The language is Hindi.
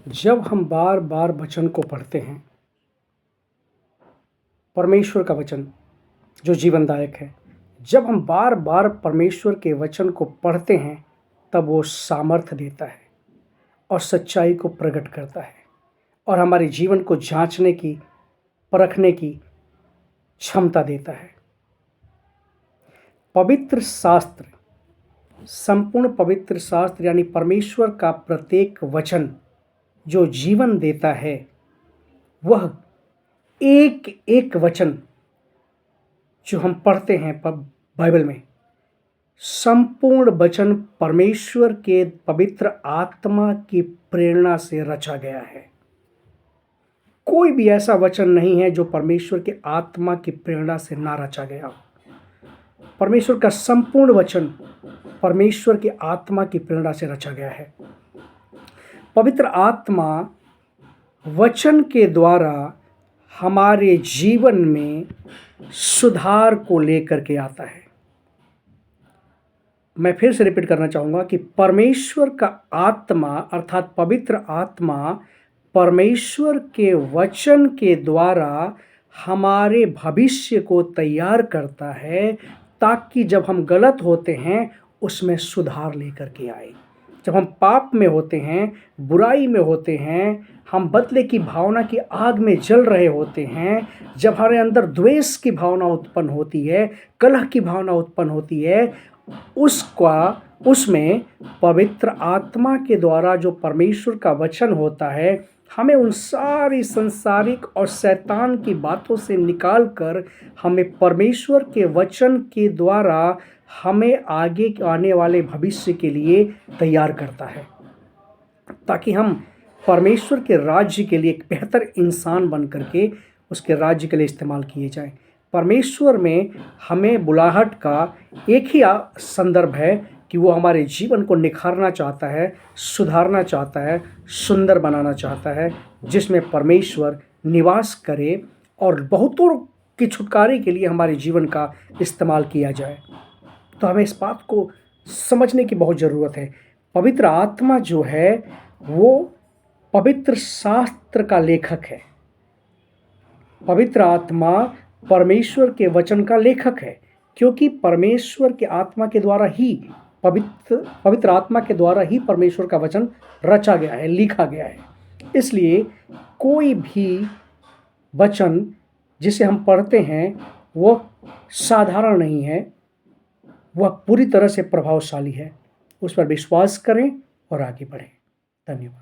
जब हम बार बार वचन को पढ़ते हैं, परमेश्वर का वचन जो जीवनदायक है, जब हम बार बार परमेश्वर के वचन को पढ़ते हैं, तब वो सामर्थ्य देता है और सच्चाई को प्रकट करता है और हमारे जीवन को जांचने की, परखने की क्षमता देता है। पवित्र शास्त्र, संपूर्ण पवित्र शास्त्र यानी परमेश्वर का प्रत्येक वचन जो जीवन देता है, वह एक एक वचन जो हम पढ़ते हैं बाइबल में, संपूर्ण वचन परमेश्वर के पवित्र आत्मा की प्रेरणा से रचा गया है। कोई भी ऐसा वचन नहीं है जो परमेश्वर के आत्मा की प्रेरणा से ना रचा गया हो। परमेश्वर का संपूर्ण वचन परमेश्वर की आत्मा की प्रेरणा से रचा गया है। पवित्र आत्मा वचन के द्वारा हमारे जीवन में सुधार को लेकर के आता है। मैं फिर से रिपीट करना चाहूँगा कि परमेश्वर का आत्मा अर्थात पवित्र आत्मा परमेश्वर के वचन के द्वारा हमारे भविष्य को तैयार करता है, ताकि जब हम गलत होते हैं उसमें सुधार लेकर के आए। जब हम पाप में होते हैं, बुराई में होते हैं, हम बदले की भावना की आग में जल रहे होते हैं, जब हमारे अंदर द्वेष की भावना उत्पन्न होती है, कलह की भावना उत्पन्न होती है, उसमें पवित्र आत्मा के द्वारा जो परमेश्वर का वचन होता है, हमें उन सारी संसारिक और शैतान की बातों से निकाल कर हमें परमेश्वर के वचन के द्वारा हमें आगे आने वाले भविष्य के लिए तैयार करता है, ताकि हम परमेश्वर के राज्य के लिए एक बेहतर इंसान बन करके उसके राज्य के लिए इस्तेमाल किए जाएं। परमेश्वर में हमें बुलाहट का एक ही संदर्भ है कि वो हमारे जीवन को निखारना चाहता है, सुधारना चाहता है, सुंदर बनाना चाहता है, जिसमें परमेश्वर निवास करे और बहुतों की छुटकारे के लिए हमारे जीवन का इस्तेमाल किया जाए। तो हमें इस बात को समझने की बहुत ज़रूरत है। पवित्र आत्मा जो है वो पवित्र शास्त्र का लेखक है। पवित्र आत्मा परमेश्वर के वचन का लेखक है, क्योंकि परमेश्वर के आत्मा के द्वारा ही पवित्र आत्मा के द्वारा ही परमेश्वर का वचन रचा गया है, लिखा गया है। इसलिए कोई भी वचन जिसे हम पढ़ते हैं वह साधारण नहीं है, वह पूरी तरह से प्रभावशाली है। उस पर विश्वास करें और आगे बढ़ें। धन्यवाद।